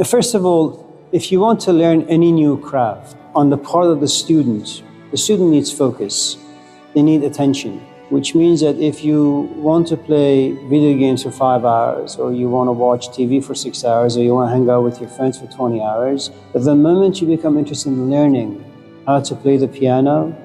First of all, if you want to learn any new craft on the part of the student needs focus. They need attention, which means that if you want to play video games for 5 hours, or you want to watch TV for 6 hours, or you want to hang out with your friends for 20 hours, the moment you become interested in learning how to play the piano,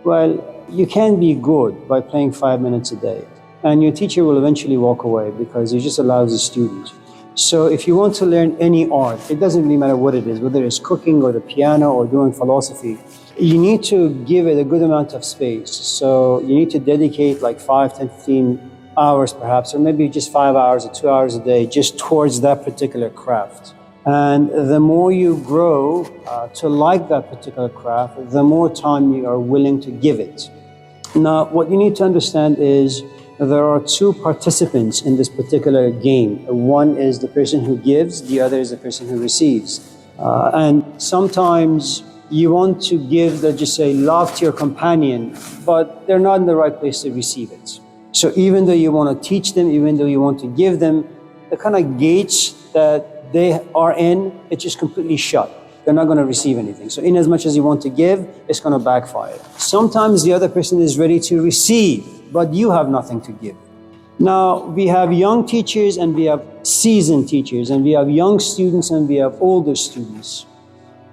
well, you can be good by playing 5 minutes a day. And your teacher will eventually walk away because he just allows the student. So if you want to learn any art, it doesn't really matter what it is, whether it's cooking or the piano or doing philosophy, you need to give it a good amount of space. So you need to dedicate like 5, 10, 15 hours perhaps, or maybe just 5 hours or 2 hours a day just towards that particular craft. And the more you grow to like that particular craft, the more time you are willing to give it. Now, what you need to understand is there are two participants in this particular game. One is the person who gives, the other is the person who receives. And sometimes you want to give, let's just say, love to your companion, but they're not in the right place to receive it. So even though you want to teach them, even though you want to give them, the kind of gates that they are in, it's just completely shut. They're not going to receive anything. So in as much as you want to give, it's going to backfire. Sometimes the other person is ready to receive, but you have nothing to give. Now, we have young teachers and we have seasoned teachers, and we have young students and we have older students.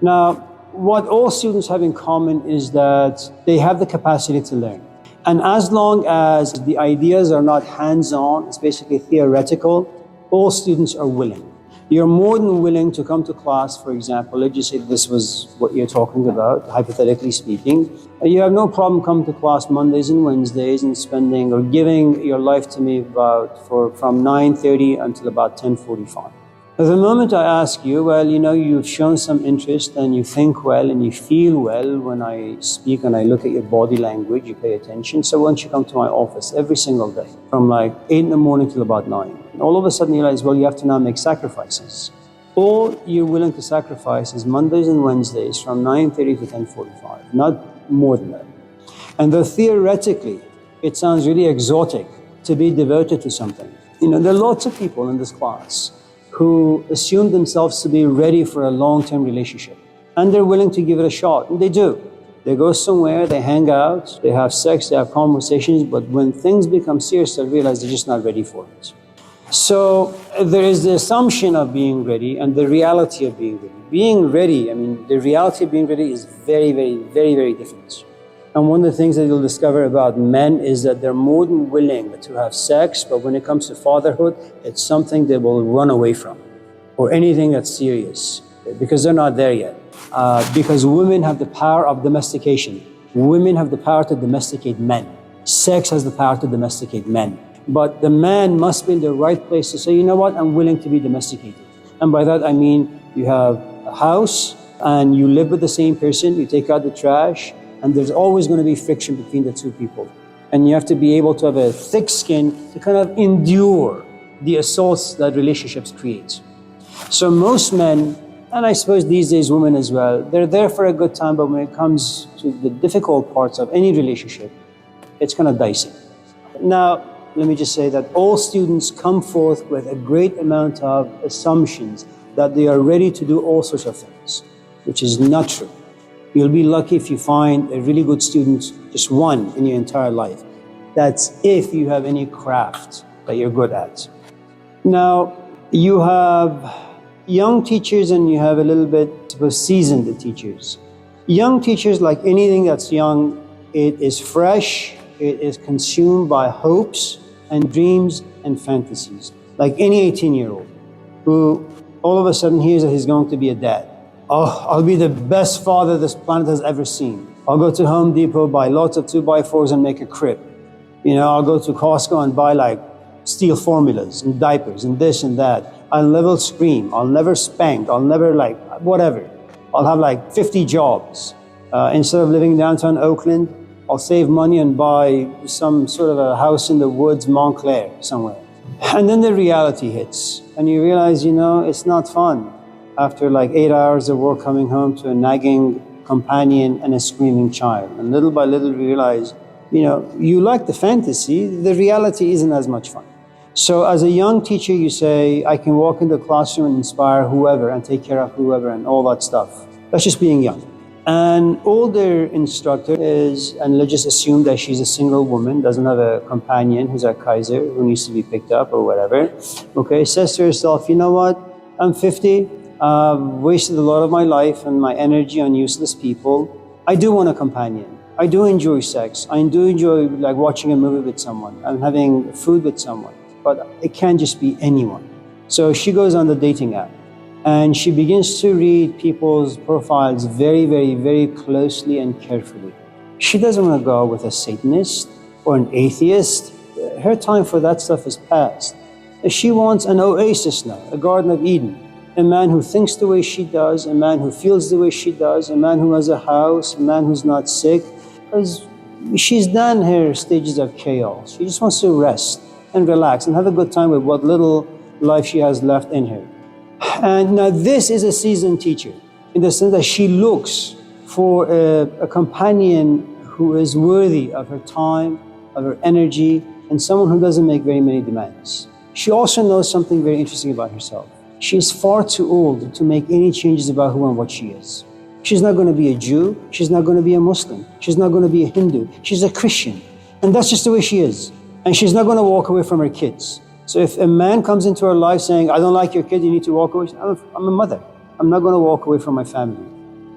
Now, what all students have in common is that they have the capacity to learn. And as long as the ideas are not hands-on, it's basically theoretical, all students are willing. You're more than willing to come to class, for example, let's just say this was what you're talking about, hypothetically speaking. You have no problem coming to class Mondays and Wednesdays and spending or giving your life to me from 9:30 until about 10:45. The moment I ask you, well, you've shown some interest and you think well and you feel well when I speak and I look at your body language, you pay attention. So why don't you come to my office every single day from like 8 in the morning till about 9. And all of a sudden you realize, well, you have to now make sacrifices. All you're willing to sacrifice is Mondays and Wednesdays from 9:30 to 10:45, not more than that. And though theoretically it sounds really exotic to be devoted to something, there are lots of people in this class who assume themselves to be ready for a long-term relationship. And they're willing to give it a shot, and they do. They go somewhere, they hang out, they have sex, they have conversations, but when things become serious, they realize they're just not ready for it. So there is the assumption of being ready and the reality of being ready. Being ready, the reality of being ready is very, very, very, very different. And one of the things that you'll discover about men is that they're more than willing to have sex, but when it comes to fatherhood, it's something they will run away from, or anything that's serious, because they're not there yet. Because women have the power of domestication. Women have the power to domesticate men. Sex has the power to domesticate men. But the man must be in the right place to say, you know what, I'm willing to be domesticated. And by that I mean you have a house and you live with the same person, you take out the trash, and there's always going to be friction between the two people. And you have to be able to have a thick skin to kind of endure the assaults that relationships create. So most men, and I suppose these days women as well, they're there for a good time, but when it comes to the difficult parts of any relationship, it's kind of dicey. Now, let me just say that all students come forth with a great amount of assumptions that they are ready to do all sorts of things, which is not true. You'll be lucky if you find a really good student, just one in your entire life. That's if you have any craft that you're good at. Now, you have young teachers and you have a little bit seasoned teachers. Young teachers, like anything that's young, it is fresh, it is consumed by hopes and dreams and fantasies. Like any 18-year-old who all of a sudden hears that he's going to be a dad. Oh, I'll be the best father this planet has ever seen. I'll go to Home Depot, buy lots of 2x4s and make a crib. I'll go to Costco and buy like steel formulas and diapers and this and that. I'll never scream. I'll never spank. I'll never whatever. I'll have like 50 jobs. Instead of living downtown Oakland, I'll save money and buy some sort of a house in the woods, Montclair, somewhere. And then the reality hits and you realize, it's not fun. After like 8 hours of work, coming home to a nagging companion and a screaming child. And little by little you realize, you like the fantasy, the reality isn't as much fun. So as a young teacher, you say, I can walk into the classroom and inspire whoever and take care of whoever and all that stuff. That's just being young. An older instructor is, and let's just assume that she's a single woman, doesn't have a companion who's a Kaiser who needs to be picked up or whatever. Okay, says to herself, you know what? I'm 50. I've wasted a lot of my life and my energy on useless people. I do want a companion. I do enjoy sex. I do enjoy like watching a movie with someone and having food with someone. But it can't just be anyone. So she goes on the dating app and she begins to read people's profiles very, very, very closely and carefully. She doesn't want to go with a Satanist or an atheist. Her time for that stuff is past. She wants an oasis now, a Garden of Eden. A man who thinks the way she does, a man who feels the way she does, a man who has a house, a man who's not sick. Because she's done her stages of chaos. She just wants to rest and relax and have a good time with what little life she has left in her. And now this is a seasoned teacher in the sense that she looks for a companion who is worthy of her time, of her energy, and someone who doesn't make very many demands. She also knows something very interesting about herself. She is far too old to make any changes about who and what she is. She's not going to be a Jew. She's not going to be a Muslim. She's not going to be a Hindu. She's a Christian. And that's just the way she is. And she's not going to walk away from her kids. So if a man comes into her life saying, I don't like your kid, you need to walk away, I'm a mother. I'm not going to walk away from my family.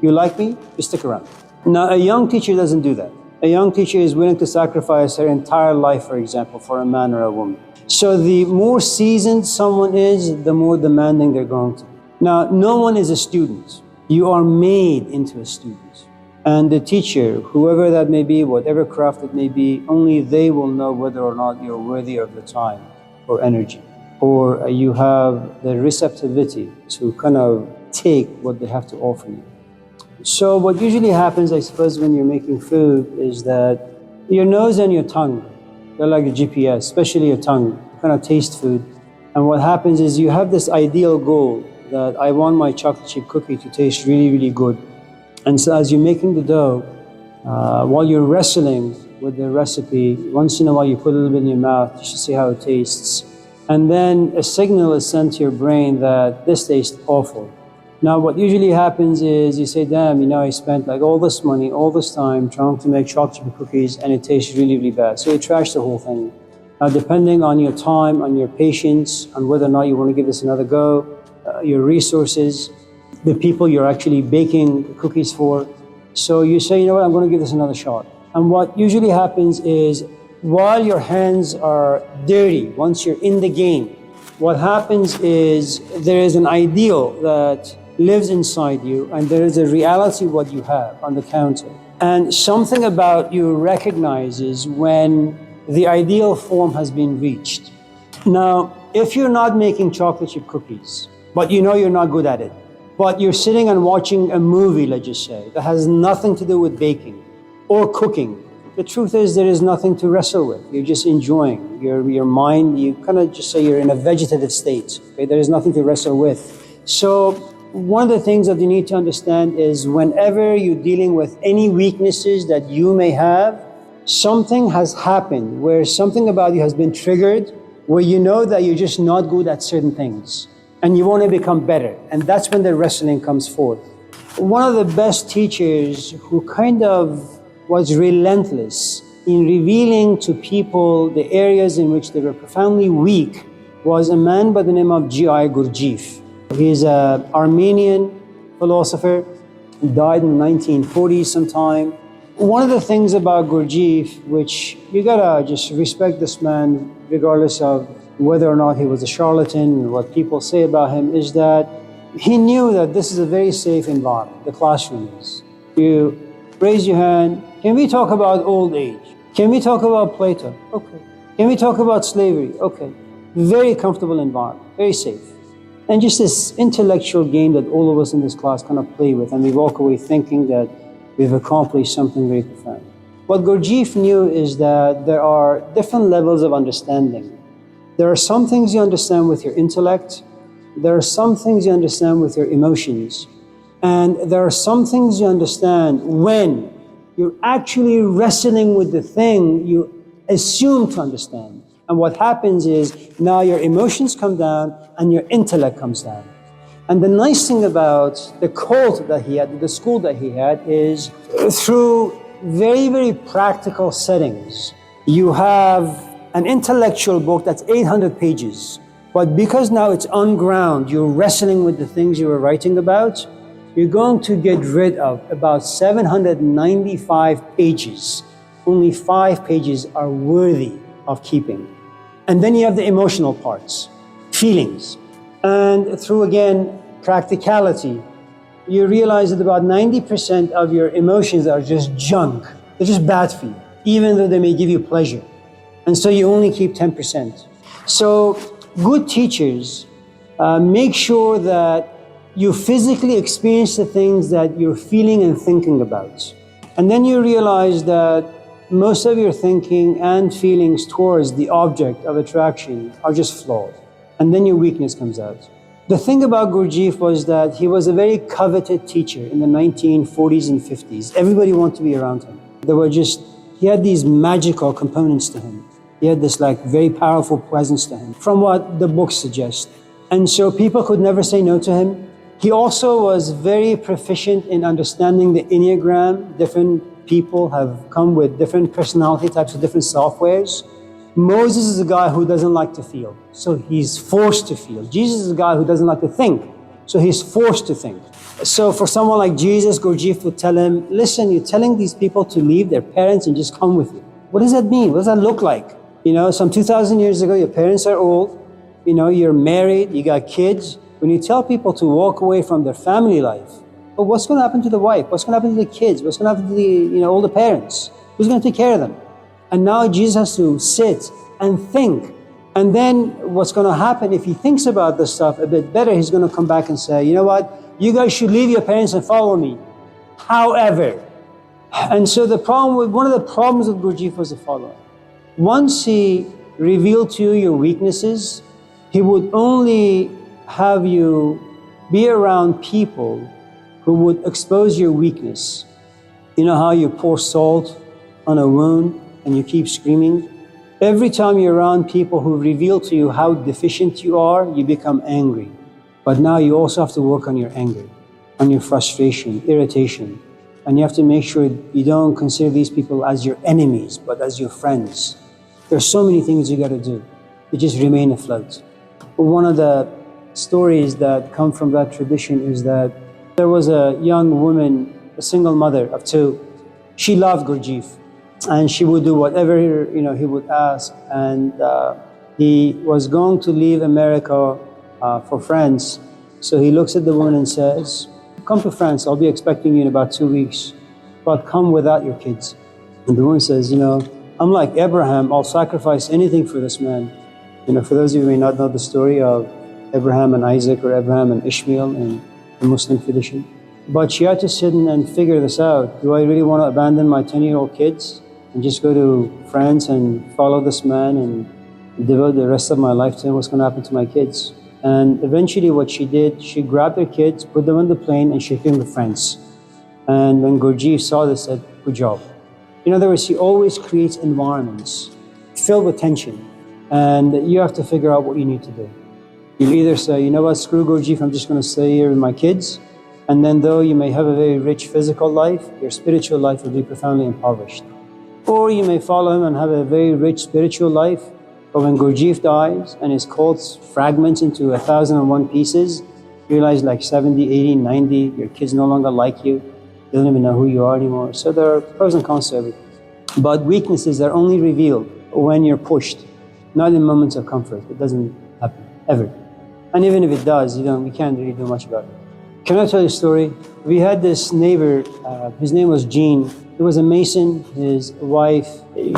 You like me? You stick around. Now, a young teacher doesn't do that. A young teacher is willing to sacrifice her entire life, for example, for a man or a woman. So the more seasoned someone is, the more demanding they're going to be. Now, no one is a student. You are made into a student. And the teacher, whoever that may be, whatever craft it may be, only they will know whether or not you're worthy of the time or energy, or you have the receptivity to kind of take what they have to offer you. So what usually happens, I suppose, when you're making food is that your nose and your tongue, they're like a GPS, especially your tongue, you kind of taste food. And what happens is you have this ideal goal that I want my chocolate chip cookie to taste really, really good. And so as you're making the dough, while you're wrestling with the recipe, once in a while you put a little bit in your mouth just to see how it tastes. And then a signal is sent to your brain that this tastes awful. Now what usually happens is you say, damn, you know, I spent like all this money, all this time trying to make chocolate chip cookies and it tastes really, really bad. So you trash the whole thing. Now depending on your time, on your patience, on whether or not you want to give this another go, your resources, the people you're actually baking cookies for. So you say, you know what, I'm going to give this another shot. And what usually happens is while your hands are dirty, once you're in the game, what happens is there is an ideal that lives inside you and there is a reality what you have on the counter. And something about you recognizes when the ideal form has been reached. Now, if you're not making chocolate chip cookies, but you know you're not good at it, but you're sitting and watching a movie, let's just say, that has nothing to do with baking or cooking, the truth is there is nothing to wrestle with. You're just enjoying your mind. You kind of just say you're in a vegetative state. Okay? There is nothing to wrestle with. So one of the things that you need to understand is whenever you're dealing with any weaknesses that you may have, something has happened where something about you has been triggered, where you know that you're just not good at certain things and you want to become better. And that's when the wrestling comes forth. One of the best teachers who kind of was relentless in revealing to people the areas in which they were profoundly weak was a man by the name of G.I. Gurdjieff. He's an Armenian philosopher. He died in the 1940s sometime. One of the things about Gurdjieff, which you gotta just respect this man regardless of whether or not he was a charlatan and what people say about him, is that he knew that this is a very safe environment, the classroom is. You raise your hand. Can we talk about old age? Can we talk about Plato? Okay. Can we talk about slavery? Okay. Very comfortable environment, very safe. And just this intellectual game that all of us in this class kind of play with, and we walk away thinking that we've accomplished something very profound. What Gurdjieff knew is that there are different levels of understanding. There are some things you understand with your intellect. There are some things you understand with your emotions. And there are some things you understand when you're actually wrestling with the thing you assume to understand. And what happens is now your emotions come down and your intellect comes down. And the nice thing about the cult that he had, the school that he had, is through very, very practical settings. You have an intellectual book that's 800 pages. But because now it's on ground, you're wrestling with the things you were writing about, you're going to get rid of about 795 pages. Only 5 pages are worthy of keeping. And then you have the emotional parts, feelings. And through, again, practicality, you realize that about 90% of your emotions are just junk. They're just bad for you, even though they may give you pleasure. And so you only keep 10%. So good teachers make sure that you physically experience the things that you're feeling and thinking about. And then you realize that most of your thinking and feelings towards the object of attraction are just flawed. And then your weakness comes out. The thing about Gurdjieff was that he was a very coveted teacher in the 1940s and 50s. Everybody wanted to be around him. He had these magical components to him. He had this very powerful presence to him, from what the books suggest. And so people could never say no to him. He also was very proficient in understanding the Enneagram. Different people have come with different personality types of different softwares. Moses is a guy who doesn't like to feel, so he's forced to feel. Jesus is a guy who doesn't like to think, so he's forced to think. So for someone like Jesus, Gurdjieff would tell him, listen, you're telling these people to leave their parents and just come with you. What does that mean? What does that look like? Some 2,000 years ago, your parents are old, you're married, you got kids. When you tell people to walk away from their family life, but what's going to happen to the wife? What's going to happen to the kids? What's going to happen to the older parents? Who's going to take care of them? And now Jesus has to sit and think. And then what's going to happen if he thinks about this stuff a bit better, he's going to come back and say, you know what? You guys should leave your parents and follow me. However, and so one of the problems with Gurdjieff was the following. Once he revealed to you your weaknesses, he would only have you be around people who would expose your weakness. You know how you pour salt on a wound and you keep screaming? Every time you're around people who reveal to you how deficient you are, you become angry. But now you also have to work on your anger, on your frustration, irritation. And you have to make sure you don't consider these people as your enemies, but as your friends. There's so many things you got to do to just remain afloat. One of the stories that come from that tradition is that there was a young woman, a single mother of 2. She loved Gurdjieff, and she would do whatever he would ask. And he was going to leave America for France. So he looks at the woman and says, come to France, I'll be expecting you in about 2 weeks, but come without your kids. And the woman says, I'm like Abraham, I'll sacrifice anything for this man. For those of you who may not know the story of Abraham and Isaac, or Abraham and Ishmael in the Muslim tradition. But she had to sit and figure this out. Do I really want to abandon my 10-year-old kids and just go to France and follow this man and devote the rest of my life to him? What's going to happen to my kids? And eventually what she did, she grabbed her kids, put them on the plane, and she came to France. And when Gurdjieff saw this, said, good job. In other words, he always creates environments filled with tension, and you have to figure out what you need to do. You either say, you know what, screw Gurdjieff, I'm just going to stay here with my kids. And then though you may have a very rich physical life, your spiritual life will be profoundly impoverished. Or you may follow him and have a very rich spiritual life, but when Gurdjieff dies and his cult fragments into 1,001 pieces, you realize 70, 80, 90, your kids no longer like you, they don't even know who you are anymore. So there are pros and cons to everything. But weaknesses are only revealed when you're pushed, not in moments of comfort. It doesn't happen, ever. And even if it does, we can't really do much about it. Can I tell you a story? We had this neighbor, his name was Gene. He was a Mason. His wife,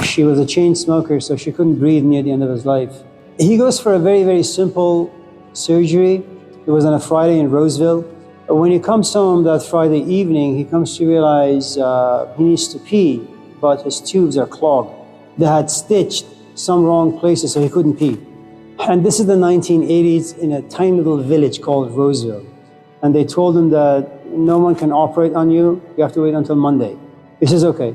she was a chain smoker, so she couldn't breathe near the end of his life. He goes for a very, very simple surgery. It was on a Friday in Roseville. When he comes home that Friday evening, he comes to realize he needs to pee, but his tubes are clogged. They had stitched some wrong places, so he couldn't pee. And this is the 1980s in a tiny little village called Roseville. And they told him that no one can operate on you. You have to wait until Monday. He says, okay.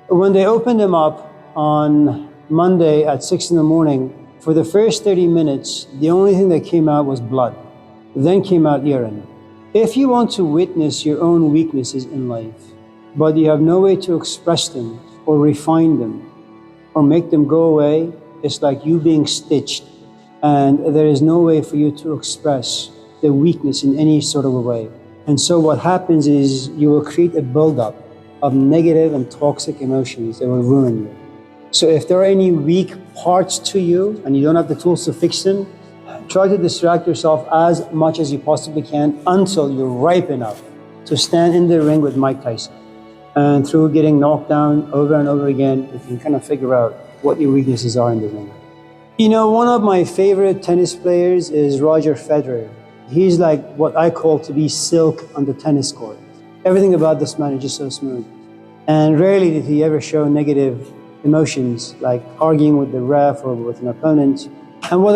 When they opened him up on Monday at 6 in the morning, For the first 30 minutes, the only thing that came out was blood. Then came out urine. If you want to witness your own weaknesses in life, but you have no way to express them or refine them or make them go away, it's like you being stitched, and there is no way for you to express the weakness in any sort of a way. And so what happens is you will create a buildup of negative and toxic emotions that will ruin you. So if there are any weak parts to you and you don't have the tools to fix them, try to distract yourself as much as you possibly can until you're ripe enough to stand in the ring with Mike Tyson. And through getting knocked down over and over again, you can kind of figure out what your weaknesses are in the ring. You know, one of my favorite tennis players is Roger Federer. He's like what I call to be silk on the tennis court. Everything about this man is just so smooth. And rarely did he ever show negative emotions, like arguing with the ref or with an opponent. And what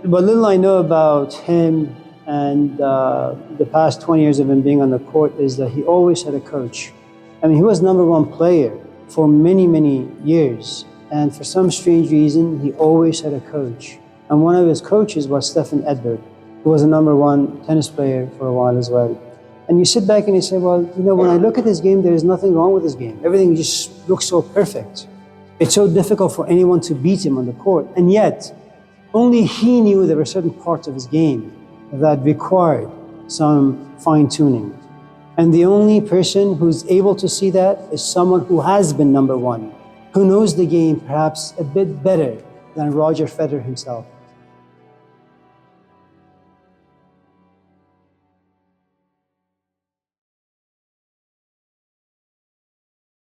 little I know about him and the past 20 years of him being on the court is that he always had a coach. I mean, he was #1 player for many, many years. And for some strange reason, he always had a coach. And one of his coaches was Stefan Edberg, who was a #1 tennis player for a while as well. And you sit back and you say, well, you know, when I look at this game, there is nothing wrong with this game. Everything just looks so perfect. It's so difficult for anyone to beat him on the court. And yet, only he knew there were certain parts of his game that required some fine-tuning. And the only person who's able to see that is someone who has been #1, who knows the game perhaps a bit better than Roger Federer himself.